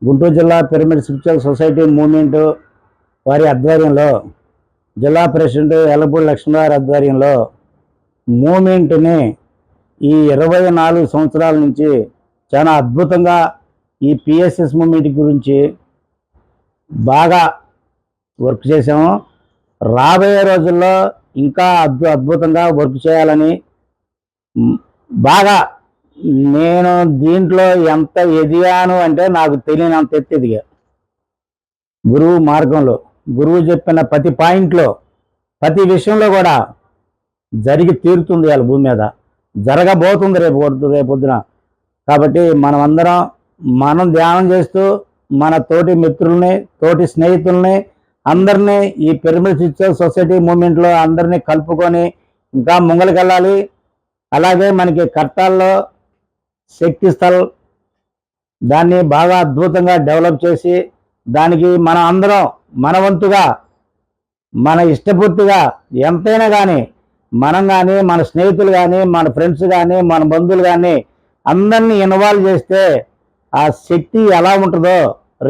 గుంటూరు జిల్లా pyramid spiritual society movement వారి ఆధ్వర్యంలో జిల్లా ప్రెసిడెంట్ ఎల్లపూడి లక్ష్మణగారి ఆధ్వర్యంలో మూవ్మెంట్ని ఈ 24 సంవత్సరాల నుంచి చాలా అద్భుతంగా ఈ పిఎస్ఎస్ మూవ్మెంట్ గురించి బాగా వర్క్ చేసాము. రాబోయే రోజుల్లో ఇంకా అద్భుతంగా వర్క్ చేయాలని బాగా నేను దీంట్లో ఎంత ఎదిగాను అంటే నాకు తెలియనంత ఎదిగా. గురువు మార్గంలో గురువు చెప్పిన ప్రతి పాయింట్లో ప్రతి విషయంలో కూడా జరిగి తీరుతుంది వాళ్ళ భూమి మీద, జరగబోతుంది రేపొద్దున. కాబట్టి మనం ధ్యానం చేస్తూ మన తోటి మిత్రుల్ని, తోటి స్నేహితుల్ని అందరినీ ఈ పిరమిడ్ స్పిరిచువల్ సొసైటీ మూవ్మెంట్లో అందరినీ కలుపుకొని ఇంకా ముంగలికెళ్ళాలి. అలాగే మనకి కర్తాల్లో శక్తి స్థల్ దాన్ని బాగా అద్భుతంగా డెవలప్ చేసి దానికి మనం అందరం మన వంతుగా మన ఇష్టపూర్తిగా ఎంతైనా కానీ మనం కానీ మన స్నేహితులు కానీ మన ఫ్రెండ్స్ కానీ మన బంధువులు కానీ అందరినీ ఇన్వాల్వ్ చేస్తే ఆ శక్తి ఎలా ఉంటుందో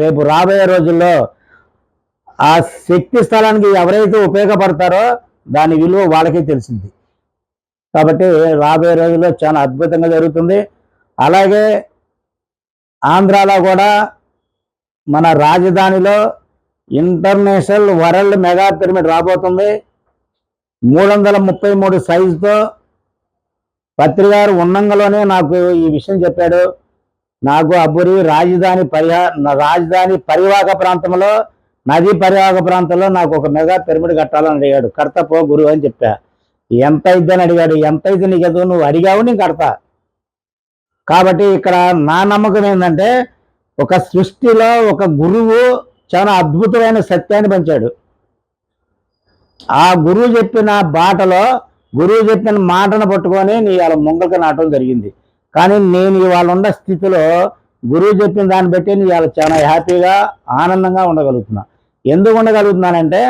రేపు రాబోయే రోజుల్లో ఆ శక్తి స్థలానికి ఎవరైతే ఉపయోగపడతారో దాని విలువ వాళ్ళకే తెలిసింది. కాబట్టి రాబోయే రోజుల్లో చాలా అద్భుతంగా జరుగుతుంది. అలాగే ఆంధ్రాలో కూడా మన రాజధానిలో ఇంటర్నేషనల్ వరల్డ్ మెగా పిరమిడ్ రాబోతుంది. 333 సైజుతో పత్రికారు ఉన్నంగలోనే నాకు ఈ విషయం చెప్పాడు. నాకు అబ్బురి రాజధాని పరివాహక ప్రాంతంలో, నదీ పరివాహక ప్రాంతంలో నాకు ఒక మెగా పిరమిడ్ కట్టాలని అడిగాడు. కడతా పో గురువు అని చెప్పా. ఎంత అయిద్దని అడిగాడు. ఎంత అయితే నీకు ఎదుగు, నువ్వు అడిగావు, నేను కడతా. కాబట్టి ఇక్కడ నా నమ్మకం ఏంటంటే ఒక సృష్టిలో ఒక గురువు చాలా అద్భుతమైన సత్యాన్ని పంచాడు. ఆ గురువు చెప్పిన బాటలో, గురువు చెప్పిన మాటను పట్టుకొని నీ వాళ్ళ ముంగలకి నాటడం జరిగింది. కానీ నేను ఇవాళ ఉన్న స్థితిలో గురువు చెప్పిన దాన్ని బట్టి నీ వాళ్ళ చాలా హ్యాపీగా ఆనందంగా ఉండగలుగుతున్నా. ఎందుకు ఉండగలుగుతున్నానంటే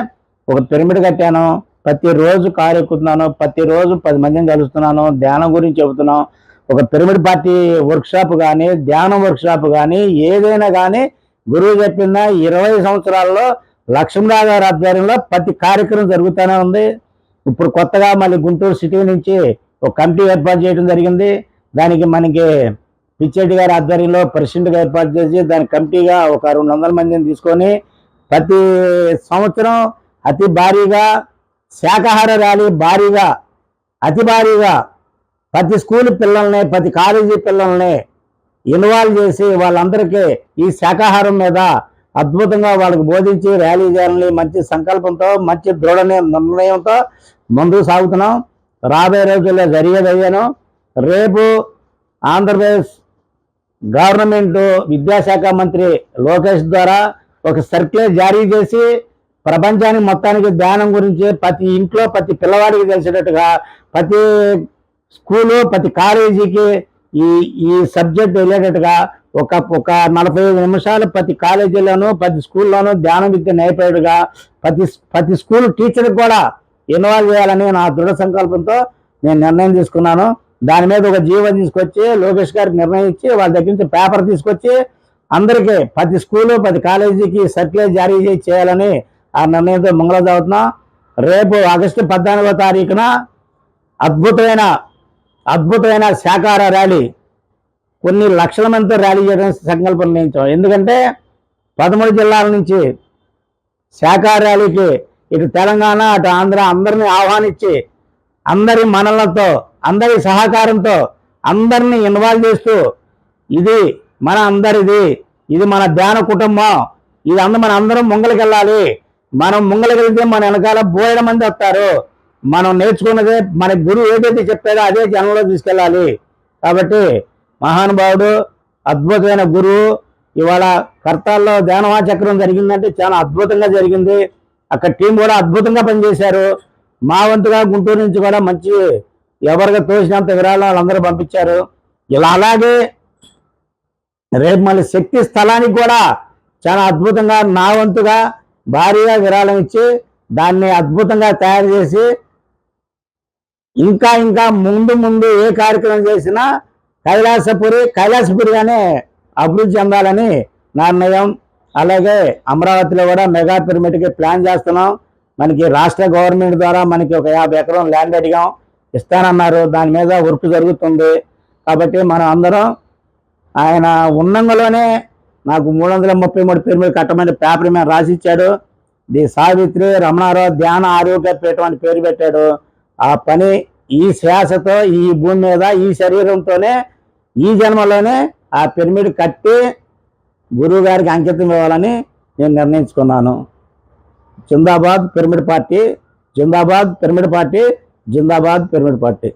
ఒక పిరమిడ్ కట్టాను, ప్రతిరోజు కారు ఎక్కుతున్నాను, ప్రతిరోజు 10 మందిని కలుస్తున్నాను, ధ్యానం గురించి చెబుతున్నాం. ఒక పిరమిడ్ పార్టీ వర్క్షాప్ కానీ, ధ్యానం వర్క్షాప్ కానీ, ఏదైనా కానీ గురువు చెప్పిన 20 సంవత్సరాల్లో లక్ష్మణరావు గారి ఆధ్వర్యంలో ప్రతి కార్యక్రమం జరుగుతూనే ఉంది. ఇప్పుడు కొత్తగా మళ్ళీ గుంటూరు సిటీ నుంచి ఒక కమిటీ ఏర్పాటు చేయడం జరిగింది. దానికి మనకి పిచ్చెట్టి గారి ఆధ్వర్యంలో ప్రెసిడెంట్గా ఏర్పాటు చేసి దాని కమిటీగా ఒక 200 మందిని తీసుకొని ప్రతి సంవత్సరం అతి భారీగా శాకాహార ర్యాలీ అతి భారీగా ప్రతి స్కూల్ పిల్లల్ని, ప్రతి కాలేజీ పిల్లల్ని ఇన్వాల్వ్ చేసి వాళ్ళందరికీ ఈ శాకాహారం మీద అద్భుతంగా వాళ్ళకి బోధించి ర్యాలీ చేయాలని మంచి సంకల్పంతో, మంచి దృఢ నిర్ణయంతో ముందుకు సాగుతున్నాం. రాబోయే రోజుల్లో జరిగేదయ్యాను. రేపు ఆంధ్రప్రదేశ్ గవర్నమెంట్ విద్యాశాఖ మంత్రి లోకేష్ ద్వారా ఒక సర్క్యులర్ జారీ చేసి ప్రపంచానికి మొత్తానికి ధ్యానం గురించి ప్రతి ఇంట్లో ప్రతి పిల్లవాడికి తెలిసేటట్టుగా, ప్రతి స్కూలు ప్రతి కాలేజీకి ఈ సబ్జెక్ట్ వెళ్ళేటట్టుగా ఒక 45 నిమిషాలు ప్రతి కాలేజీలోనూ ప్రతి స్కూల్లోనూ ధ్యానం విద్య నేర్పేట్టుగా ప్రతి స్కూల్ టీచర్కి కూడా ఇన్వాల్వ్ చేయాలని నా దృఢ సంకల్పంతో నేను నిర్ణయం తీసుకున్నాను. దాని మీద ఒక జీవో తీసుకొచ్చి లోకేష్ గారికి నిర్ణయించి వాళ్ళ దగ్గర నుంచి పేపర్ తీసుకొచ్చి అందరికీ ప్రతి స్కూలు ప్రతి కాలేజీకి సర్క్యులర్ జారీ చేయాలని ఆ నిర్ణయంతో మంగళ చదువుతున్నాం. రేపు ఆగస్టు 14వ తారీఖున అద్భుతమైన శాకాహార ర్యాలీ, కొన్ని లక్షల మందితో ర్యాలీ చేయడానికి సంకల్పం నిర్ణయించాం. ఎందుకంటే 13 జిల్లాల నుంచి శాకాహార ర్యాలీకి ఇటు తెలంగాణ అటు ఆంధ్ర అందరినీ ఆహ్వానించి అందరి మనలతో, అందరి సహకారంతో అందరినీ ఇన్వాల్వ్ చేస్తూ ఇది మన అందరిది, ఇది మన ధ్యాన కుటుంబం, ఇది మన అందరం ముంగలికెళ్ళాలి. మనం ముంగలికెళ్తే మన వెనకాల బోయడం మంది వస్తారు. మనం నేర్చుకున్నదే మన గురువు ఏదైతే చెప్పాడో అదే జనంలో తీసుకెళ్ళాలి. కాబట్టి మహానుభావుడు, అద్భుతమైన గురువు ఇవాళ కర్తాల్లో ధ్యానవాచక్రం జరిగిందంటే చాలా అద్భుతంగా జరిగింది. అక్కడ టీం కూడా అద్భుతంగా పనిచేశారు. మా వంతుగా గుంటూరు నుంచి కూడా మంచి ఎవరికి తోచినంత విరాళాలు అందరూ పంపించారు. ఇలా అలాగే రేపు మళ్ళీ శక్తి స్థలానికి కూడా చాలా అద్భుతంగా నా వంతుగా భారీగా విరాళం ఇచ్చి దాన్ని అద్భుతంగా తయారు చేసి ఇంకా ముందు ఏ కార్యక్రమం చేసినా కైలాసపురిగానే అభివృద్ధి చెందాలని నిర్ణయం. అలాగే అమరావతిలో కూడా మెగా పిరమిడ్కి ప్లాన్ చేస్తున్నాం. మనకి రాష్ట్ర గవర్నమెంట్ ద్వారా మనకి ఒక 50 ఎకరం ల్యాండ్ అడిగాం, ఇస్తానన్నారు. దాని మీద వర్క్ జరుగుతుంది. కాబట్టి మనం అందరం ఆయన ఉన్నంగలోనే నాకు 333 పిరమిడ్ కట్టమని పేపర్ మీద రాసిచ్చాడు. ది సావిత్రి రమణారావు ధ్యాన ఆరోగ్య పీఠం అని పేరు పెట్టాడు. ఆ పని ఈ శ్వాసతో ఈ భూమి మీద ఈ శరీరంతోనే ఈ జన్మలోనే ఆ పిరమిడ్ కట్టి గురువు గారికి అంకితం ఇవ్వాలని నేను నిర్ణయించుకున్నాను. జిందాబాద్ పిరమిడ్ పార్టీ, జిందాబాద్ పిరమిడ్ పార్టీ, జిందాబాద్ పిరమిడ్ పార్టీ.